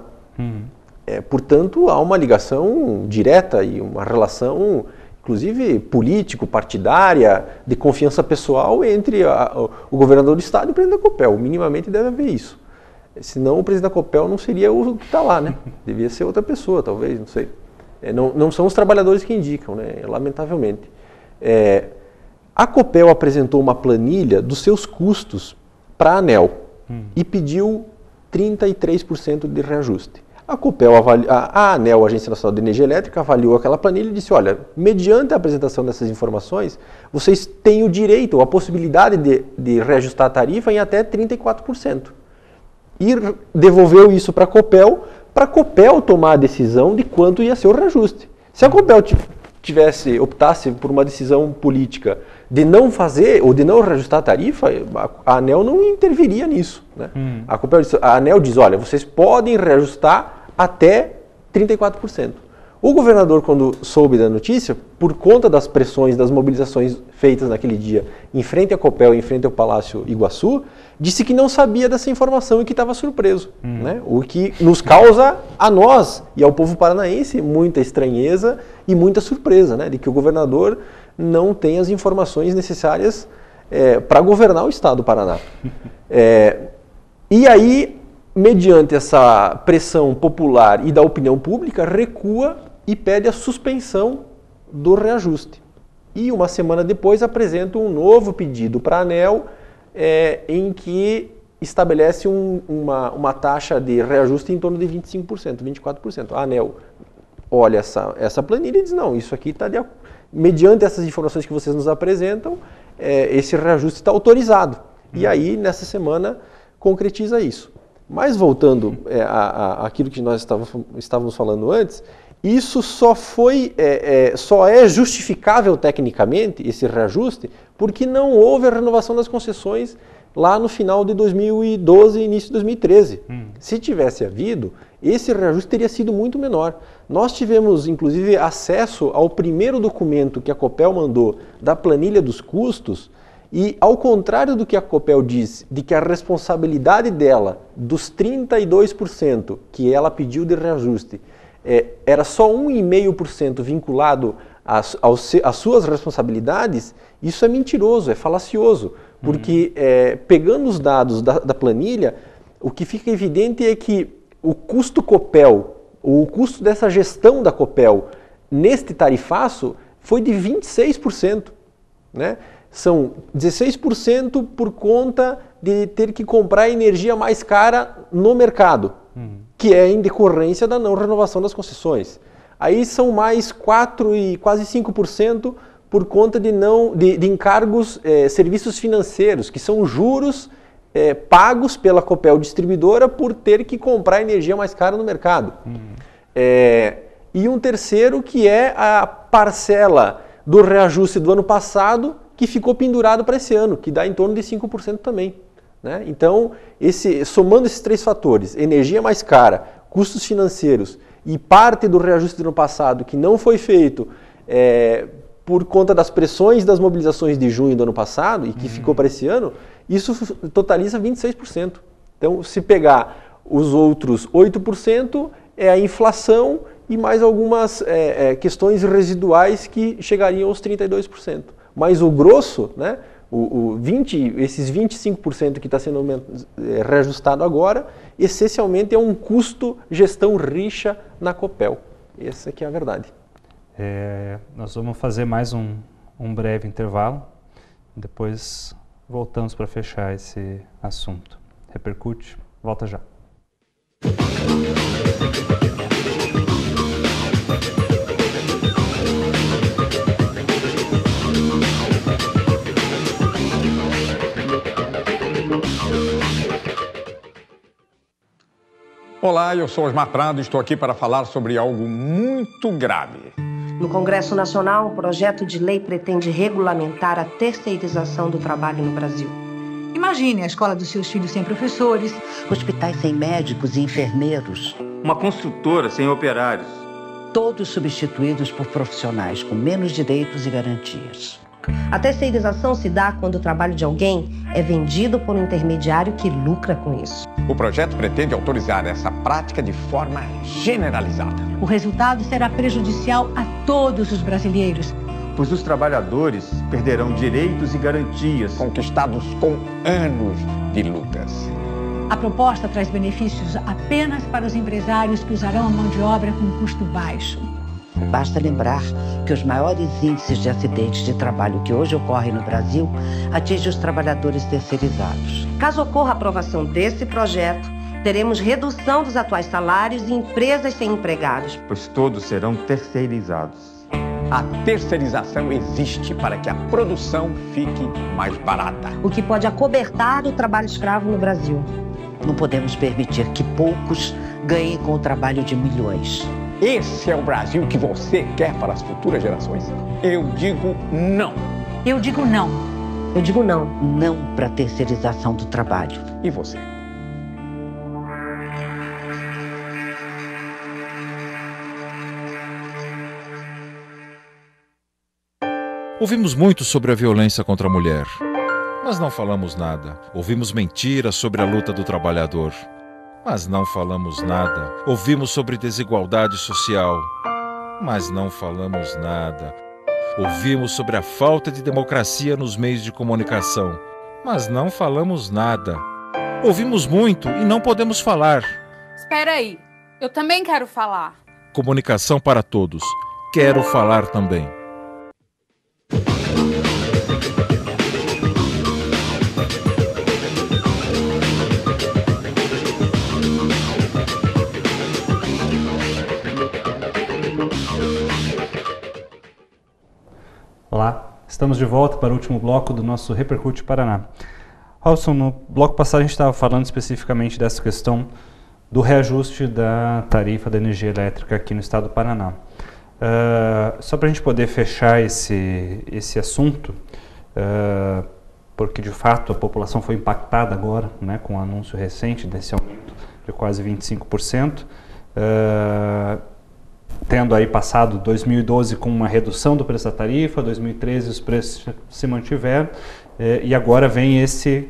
Portanto, há uma ligação direta e uma relação, inclusive político-partidária, de confiança pessoal entre o governador do Estado e o presidente da Copel. Minimamente deve haver isso. Senão o presidente da Copel não seria o que está lá, né? Devia ser outra pessoa, talvez, não sei. Não são os trabalhadores que indicam, né? Lamentavelmente. A Copel apresentou uma planilha dos seus custos para a ANEEL e pediu 33% de reajuste. A Copel, a ANEEL, a Agência Nacional de Energia Elétrica, avaliou aquela planilha e disse, olha, mediante a apresentação dessas informações, vocês têm o direito, a possibilidade de reajustar a tarifa em até 34%. E devolveu isso para a Copel tomar a decisão de quanto ia ser o reajuste. Se a Copel optasse por uma decisão política de não fazer ou de não reajustar a tarifa, a ANEEL não interviria nisso, né? A ANEEL diz, olha, vocês podem reajustar até 34%. O governador, quando soube da notícia, por conta das pressões, das mobilizações feitas naquele dia em frente à Copel, em frente ao Palácio Iguaçu, disse que não sabia dessa informação e que estava surpreso, né? O que nos causa, a nós e ao povo paranaense, muita estranheza e muita surpresa, né? De que o governador não tem as informações necessárias para governar o Estado do Paraná. E aí, mediante essa pressão popular e da opinião pública, recua e pede a suspensão do reajuste. E uma semana depois apresenta um novo pedido para a ANEEL, em que estabelece uma taxa de reajuste em torno de 25%, 24%. A ANEEL olha essa planilha e diz, não, isso aqui está mediante essas informações que vocês nos apresentam, esse reajuste está autorizado. E aí, nessa semana, concretiza isso. Mas voltando àquilo que nós estávamos falando antes, isso só é justificável tecnicamente, esse reajuste, porque não houve a renovação das concessões lá no final de 2012 e início de 2013. Se tivesse havido, esse reajuste teria sido muito menor. Nós tivemos, inclusive, acesso ao primeiro documento que a Copel mandou da planilha dos custos, e ao contrário do que a Copel diz, de que a responsabilidade dela, dos 32% que ela pediu de reajuste, era só 1,5% vinculado às suas responsabilidades, isso é mentiroso, é falacioso, porque pegando os dados da planilha, o que fica evidente é que o custo Copel, o custo dessa gestão da Copel neste tarifaço foi de 26%, né? São 16% por conta de ter que comprar energia mais cara no mercado, que é em decorrência da não renovação das concessões. Aí são mais 4% e quase 5% por conta de encargos, serviços financeiros, que são juros pagos pela Copel distribuidora por ter que comprar energia mais cara no mercado. E um terceiro que é a parcela do reajuste do ano passado, que ficou pendurado para esse ano, que dá em torno de 5% também, né? Então, somando esses três fatores, energia mais cara, custos financeiros e parte do reajuste do ano passado que não foi feito por conta das pressões das mobilizações de junho do ano passado, e que ficou para esse ano, isso totaliza 26%. Então, se pegar os outros 8%, é a inflação e mais algumas questões residuais que chegariam aos 32%. Mas o grosso, né, esses 25% que está sendo reajustado agora, essencialmente é um custo gestão rixa na Copel. Essa que é a verdade. Nós vamos fazer mais um breve intervalo, depois voltamos para fechar esse assunto. Repercute, volta já. Olá, eu sou Osmar Prado e estou aqui para falar sobre algo muito grave. No Congresso Nacional, um projeto de lei pretende regulamentar a terceirização do trabalho no Brasil. Imagine a escola dos seus filhos sem professores, hospitais sem médicos e enfermeiros, uma construtora sem operários. Todos substituídos por profissionais com menos direitos e garantias. A terceirização se dá quando o trabalho de alguém é vendido por um intermediário que lucra com isso. O projeto pretende autorizar essa prática de forma generalizada. O resultado será prejudicial a todos os brasileiros, pois os trabalhadores perderão direitos e garantias conquistados com anos de lutas. A proposta traz benefícios apenas para os empresários que usarão a mão de obra com custo baixo. Basta lembrar que os maiores índices de acidentes de trabalho que hoje ocorrem no Brasil atingem os trabalhadores terceirizados. Caso ocorra a aprovação desse projeto, teremos redução dos atuais salários e empresas sem empregados. Pois todos serão terceirizados. A terceirização existe para que a produção fique mais barata, o que pode acobertar o trabalho escravo no Brasil. Não podemos permitir que poucos ganhem com o trabalho de milhões. Esse é o Brasil que você quer para as futuras gerações? Eu digo não. Eu digo não. Eu digo não. Não para a terceirização do trabalho. E você? Ouvimos muito sobre a violência contra a mulher, mas não falamos nada. Ouvimos mentiras sobre a luta do trabalhador, mas não falamos nada. Ouvimos sobre desigualdade social, mas não falamos nada. Ouvimos sobre a falta de democracia nos meios de comunicação, mas não falamos nada. Ouvimos muito e não podemos falar. Espera aí, eu também quero falar. Comunicação para todos. Quero falar também. Olá, estamos de volta para o último bloco do nosso Repercute Paraná. Robson, no bloco passado a gente estava falando especificamente dessa questão do reajuste da tarifa da energia elétrica aqui no estado do Paraná. Só para a gente poder fechar esse assunto, porque de fato a população foi impactada agora, né, com o anúncio recente desse aumento de quase 25%, tendo aí passado 2012 com uma redução do preço da tarifa, 2013 os preços se mantiveram, e agora vem esse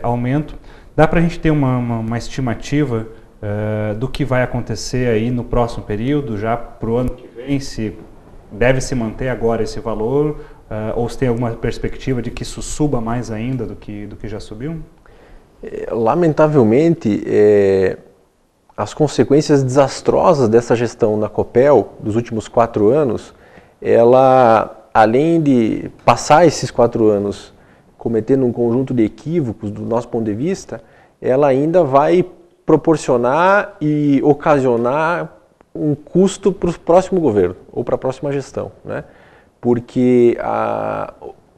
aumento. Dá para a gente ter uma estimativa do que vai acontecer aí no próximo período, já para o ano que vem, se deve se manter agora esse valor, ou se tem alguma perspectiva de que isso suba mais ainda do que já subiu? Lamentavelmente, as consequências desastrosas dessa gestão na Copel dos últimos 4 anos, ela, além de passar esses 4 anos cometendo um conjunto de equívocos do nosso ponto de vista, ela ainda vai proporcionar e ocasionar um custo para o próximo governo ou para a próxima gestão, né? Porque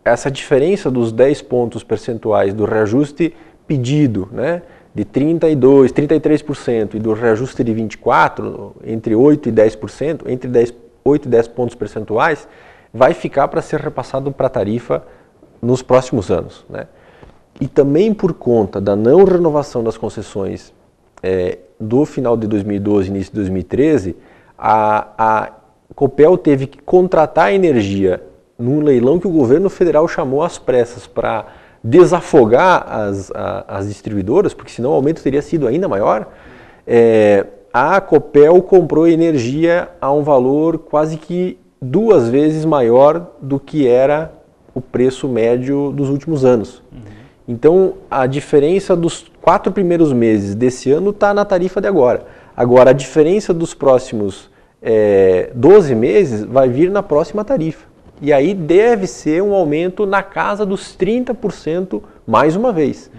essa diferença dos 10 pontos percentuais do reajuste pedido, né, de 32%, 33% e do reajuste de 24%, entre 8% e 10%, entre 8 e 10 pontos percentuais, vai ficar para ser repassado para a tarifa nos próximos anos, né? E também por conta da não renovação das concessões do final de 2012 e início de 2013, a Copel teve que contratar energia num leilão que o governo federal chamou às pressas para desafogar as distribuidoras, porque senão o aumento teria sido ainda maior, a Copel comprou energia a um valor quase que 2 vezes maior do que era o preço médio dos últimos anos. Então, a diferença dos 4 primeiros meses desse ano está na tarifa de agora. Agora, a diferença dos próximos 12 meses vai vir na próxima tarifa. E aí deve ser um aumento na casa dos 30% mais uma vez.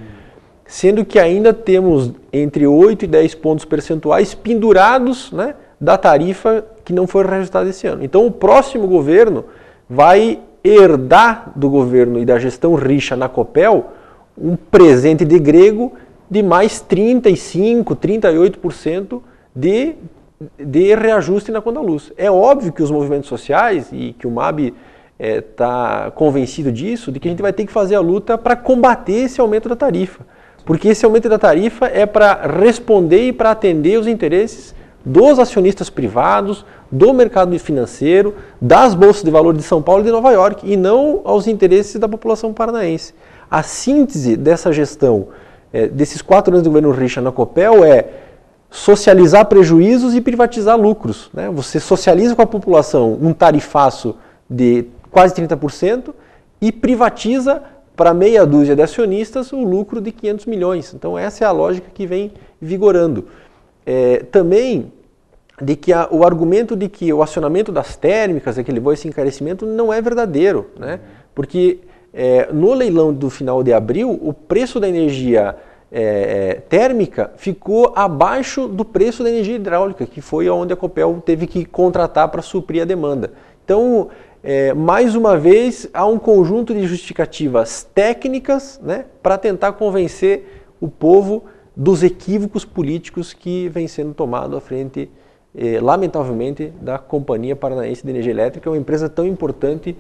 Sendo que ainda temos entre 8 e 10 pontos percentuais pendurados, né, da tarifa que não foi reajustada esse ano. Então o próximo governo vai herdar do governo e da gestão Richa na Copel um presente de grego de mais 35%, 38% de reajuste na conta da luz. É óbvio que os movimentos sociais e que o MAB está convencido disso, de que a gente vai ter que fazer a luta para combater esse aumento da tarifa. Porque esse aumento da tarifa é para responder e para atender os interesses dos acionistas privados, do mercado financeiro, das bolsas de valores de São Paulo e de Nova York, e não aos interesses da população paranaense. A síntese dessa gestão, desses 4 anos do governo Richa na Copel, é socializar prejuízos e privatizar lucros, né? Você socializa com a população um tarifaço de quase 30% e privatiza para meia dúzia de acionistas o lucro de 500 milhões. Então essa é a lógica que vem vigorando. Também de que o argumento de que o acionamento das térmicas é que levou a esse encarecimento não é verdadeiro, né? Porque no leilão do final de abril, o preço da energia térmica ficou abaixo do preço da energia hidráulica, que foi onde a Copel teve que contratar para suprir a demanda. Então, mais uma vez, há um conjunto de justificativas técnicas, né, para tentar convencer o povo dos equívocos políticos que vem sendo tomado à frente, lamentavelmente, da Companhia Paranaense de Energia Elétrica, uma empresa tão importante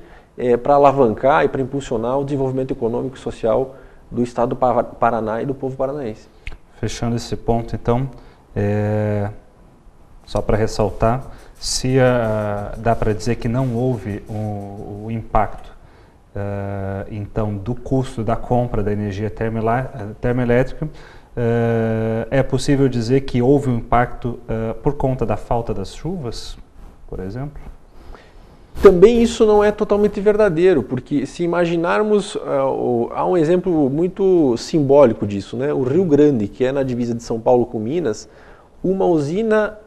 para alavancar e para impulsionar o desenvolvimento econômico e social do Estado do Paraná e do povo paranaense. Fechando esse ponto, então, só para ressaltar, se dá para dizer que não houve o impacto, então, do custo da compra da energia termoelétrica, é possível dizer que houve um impacto por conta da falta das chuvas, por exemplo? Também isso não é totalmente verdadeiro, porque se imaginarmos, há um exemplo muito simbólico disso, né? O Rio Grande, que é na divisa de São Paulo com Minas, uma usina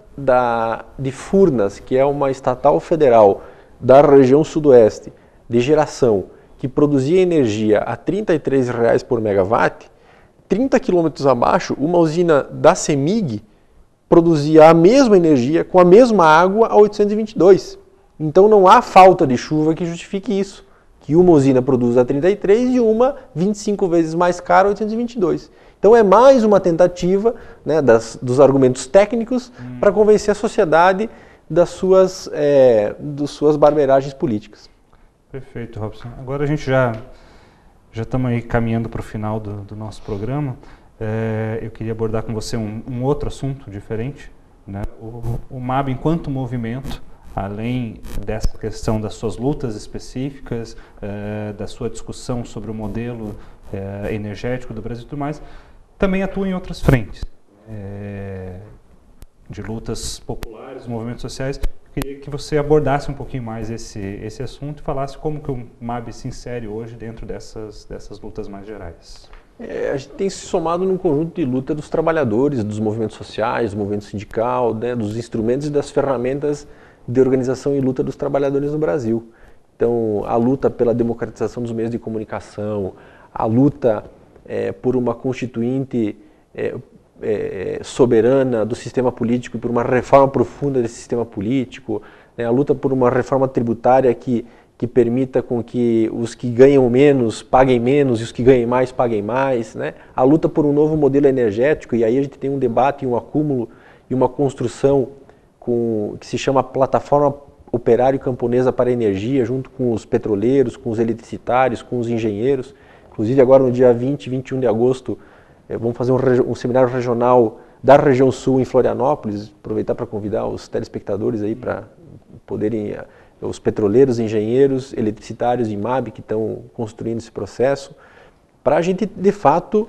de Furnas, que é uma estatal federal da região sudoeste, de geração, que produzia energia a R$ 33,00 por megawatt, 30 quilômetros abaixo, uma usina da CEMIG produzia a mesma energia com a mesma água a 822. Então não há falta de chuva que justifique isso, que uma usina produz a 33 e uma 25 vezes mais cara a 822. Então é mais uma tentativa, né, dos argumentos técnicos para convencer a sociedade das suas barbeiragens políticas. Perfeito, Robson. Agora a gente já estamos aí caminhando para o final do nosso programa. Eu queria abordar com você um outro assunto diferente, né? O MAB enquanto movimento, além dessa questão das suas lutas específicas, da sua discussão sobre o modelo energético do Brasil e tudo mais, também atua em outras frentes, de lutas populares, movimentos sociais. Eu queria que você abordasse um pouquinho mais esse assunto e falasse como que o MAB se insere hoje dentro dessas lutas mais gerais. A gente tem se somado num conjunto de luta dos trabalhadores, dos movimentos sociais, do movimento sindical, né, dos instrumentos e das ferramentas de organização e luta dos trabalhadores no Brasil. Então, a luta pela democratização dos meios de comunicação, a luta por uma constituinte soberana do sistema político e por uma reforma profunda desse sistema político, né, a luta por uma reforma tributária que permita com que os que ganham menos paguem menos e os que ganhem mais paguem mais, né, a luta por um novo modelo energético, e aí a gente tem um debate, um acúmulo e uma construção que se chama Plataforma Operário Camponesa para a Energia, junto com os petroleiros, com os eletricitários, com os engenheiros. Inclusive agora no dia 20 e 21 de agosto vamos fazer um seminário regional da região sul em Florianópolis, aproveitar para convidar os telespectadores aí para os petroleiros, engenheiros, eletricitários, IMAB, que estão construindo esse processo, para a gente, de fato,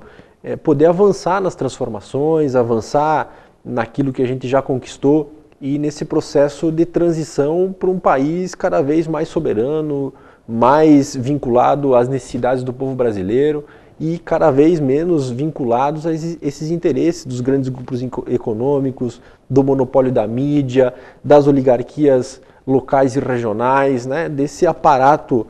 poder avançar nas transformações, avançar naquilo que a gente já conquistou e nesse processo de transição para um país cada vez mais soberano, mais vinculado às necessidades do povo brasileiro e cada vez menos vinculados a esses interesses dos grandes grupos econômicos, do monopólio da mídia, das oligarquias locais e regionais, né, desse aparato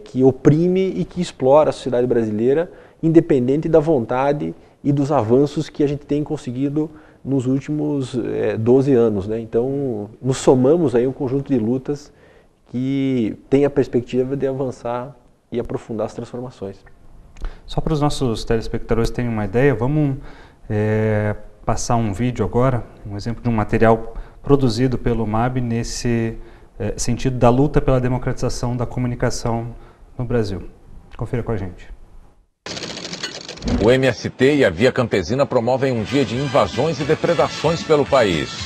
que oprime e que explora a sociedade brasileira, independente da vontade e dos avanços que a gente tem conseguido nos últimos 12 anos. Né? Então, nos somamos aí um conjunto de lutas que tem a perspectiva de avançar e aprofundar as transformações. Só para os nossos telespectadores terem uma ideia, vamos passar um vídeo agora, um exemplo de um material produzido pelo MAB nesse sentido da luta pela democratização da comunicação no Brasil. Confira com a gente. O MST e a Via Campesina promovem um dia de invasões e depredações pelo país.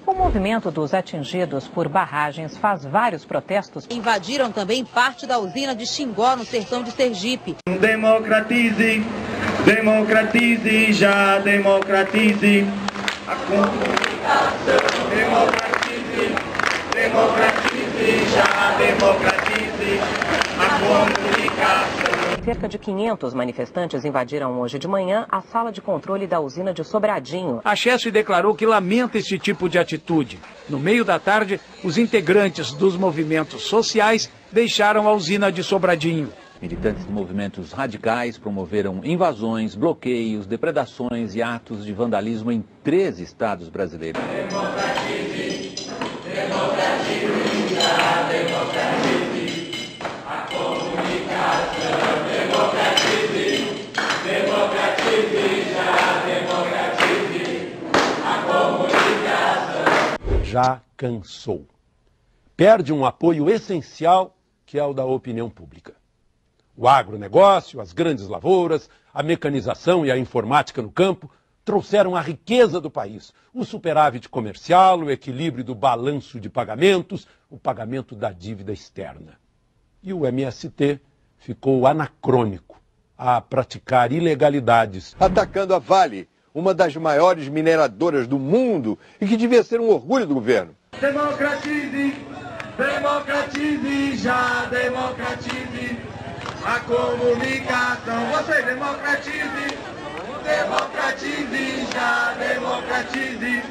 O movimento dos atingidos por barragens faz vários protestos. Invadiram também parte da usina de Xingó, no sertão de Sergipe. Democratize, democratize, já democratize a comunicação. Democratize, democratize, já democratize a comunicação. Cerca de 500 manifestantes invadiram hoje de manhã a sala de controle da usina de Sobradinho. A Chesf declarou que lamenta esse tipo de atitude. No meio da tarde, os integrantes dos movimentos sociais deixaram a usina de Sobradinho. Militantes de movimentos radicais promoveram invasões, bloqueios, depredações e atos de vandalismo em 13 estados brasileiros. Democratize, democratize, já democratize a comunicação. Democratize, democratize, já democratize a comunicação. Já cansou. Perde um apoio essencial que é o da opinião pública. O agronegócio, as grandes lavouras, a mecanização e a informática no campo trouxeram a riqueza do país, o superávit comercial, o equilíbrio do balanço de pagamentos, o pagamento da dívida externa. E o MST ficou anacrônico a praticar ilegalidades. Atacando a Vale, uma das maiores mineradoras do mundo e que devia ser um orgulho do governo. Democratize, democratize, já democratize a comunicação. Você democratize, democratize, já democratize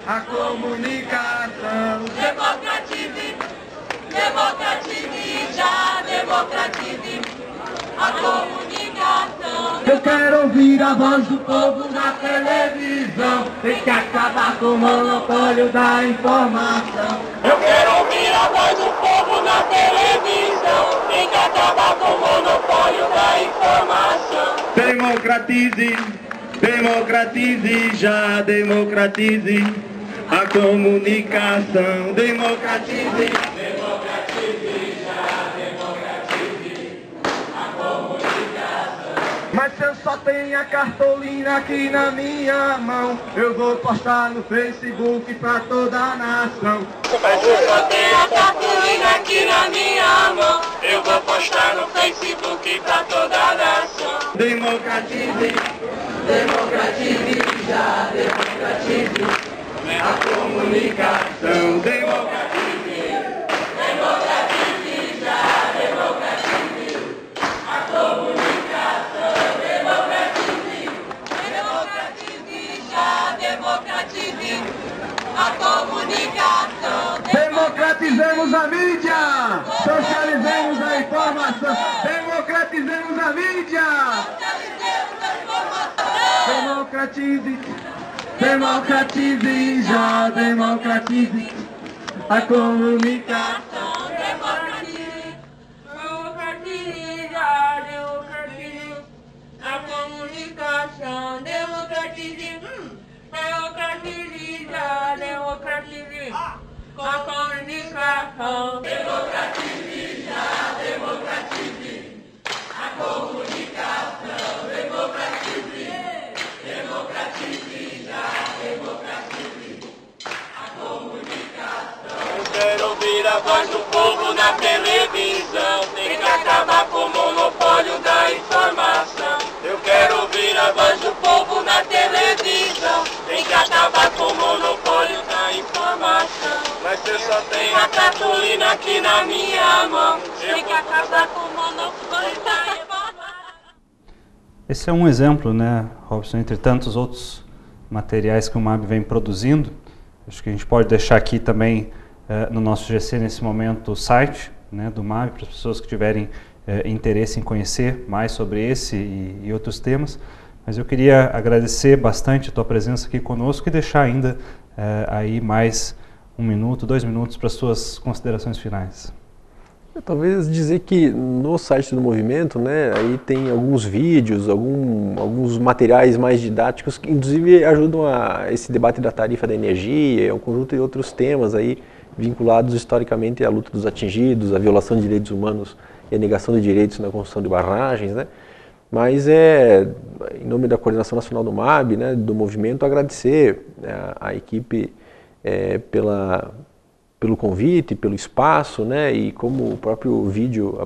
a comunicação. Democratize, democratize, já democratize a comunicação. Eu quero ouvir a voz do povo na televisão. Tem que acabar com o monopólio da informação. Eu quero ouvir a voz do povo na televisão. Tem que acabar com o monopólio da informação. Democratize, democratize, já democratize a comunicação. Democratize, democratize, já democratize a comunicação. Mas se eu só tenho a cartolina aqui na minha mão, eu vou postar no Facebook pra toda a nação. Mas se eu só tenho a cartolina aqui na minha mão, eu vou postar no Facebook pra toda a nação. Democratize, democratize, já democratize a comunicação. Democratize, democratize, já democratize a comunicação. Democratize, democratize, já democratize a comunicação. Democratizemos a mídia, socializemos a informação. Democratizemos a mídia, socializemos a informação. Democratize, democratize, já democratize a comunicação. Democratize, democratize, já democratize a comunicação. Democratize, democratize, já democratize a comunicação. Democratize, já democratize a comunicação. Democratize, democratize, já democratize a comunicação. a voz do povo na televisão. Tem que acabar com o monopólio da informação. Eu quero ouvir a voz do povo na televisão. Tem que acabar com o monopólio da informação. Mas eu só tenho a cartolina aqui na minha mão. Tem que acabar com o monopólio da informação. Esse é um exemplo, né, Robson, entre tantos outros materiais que o MAB vem produzindo. Acho que a gente pode deixar aqui também no nosso GC, nesse momento, o site, né, do MAB, para as pessoas que tiverem interesse em conhecer mais sobre esse e outros temas. Mas eu queria agradecer bastante a tua presença aqui conosco e deixar ainda aí mais 1 minuto, 2 minutos para as suas considerações finais. Talvez dizer que no site do movimento, né, aí tem alguns vídeos, alguns materiais mais didáticos que inclusive ajudam a esse debate da tarifa da energia, um conjunto de outros temas aí vinculados historicamente à luta dos atingidos, à violação de direitos humanos e a negação de direitos na construção de barragens, né? Mas em nome da Coordenação Nacional do MAB, né, do movimento, agradecer a equipe pelo convite, pelo espaço, né, e como o próprio vídeo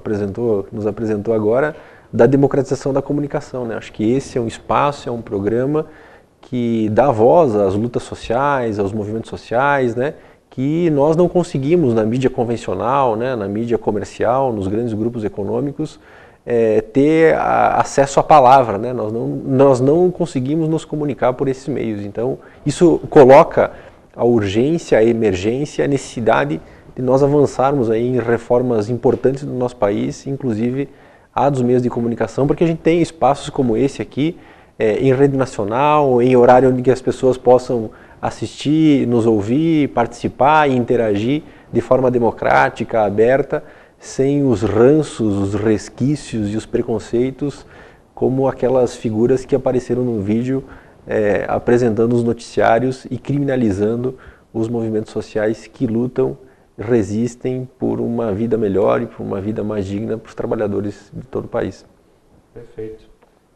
nos apresentou agora, da democratização da comunicação, né? Acho que esse é um espaço, é um programa que dá voz às lutas sociais, aos movimentos sociais, né, que nós não conseguimos na mídia convencional, né, na mídia comercial, nos grandes grupos econômicos, ter acesso à palavra, né? Nós não conseguimos nos comunicar por esses meios. Então, isso coloca a urgência, a emergência, a necessidade de nós avançarmos aí em reformas importantes do nosso país, inclusive a dos meios de comunicação, porque a gente tem espaços como esse aqui, em rede nacional, em horário onde as pessoas possam assistir, nos ouvir, participar e interagir de forma democrática, aberta, sem os ranços, os resquícios e os preconceitos, como aquelas figuras que apareceram no vídeo apresentando os noticiários e criminalizando os movimentos sociais que lutam, resistem por uma vida melhor e por uma vida mais digna para os trabalhadores de todo o país. Perfeito.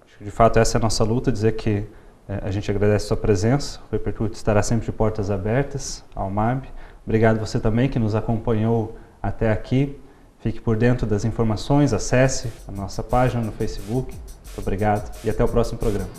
Acho que de fato essa é a nossa luta, dizer que a gente agradece a sua presença, o Repercute estará sempre de portas abertas ao MAB. Obrigado você também que nos acompanhou até aqui. Fique por dentro das informações, acesse a nossa página no Facebook. Muito obrigado e até o próximo programa.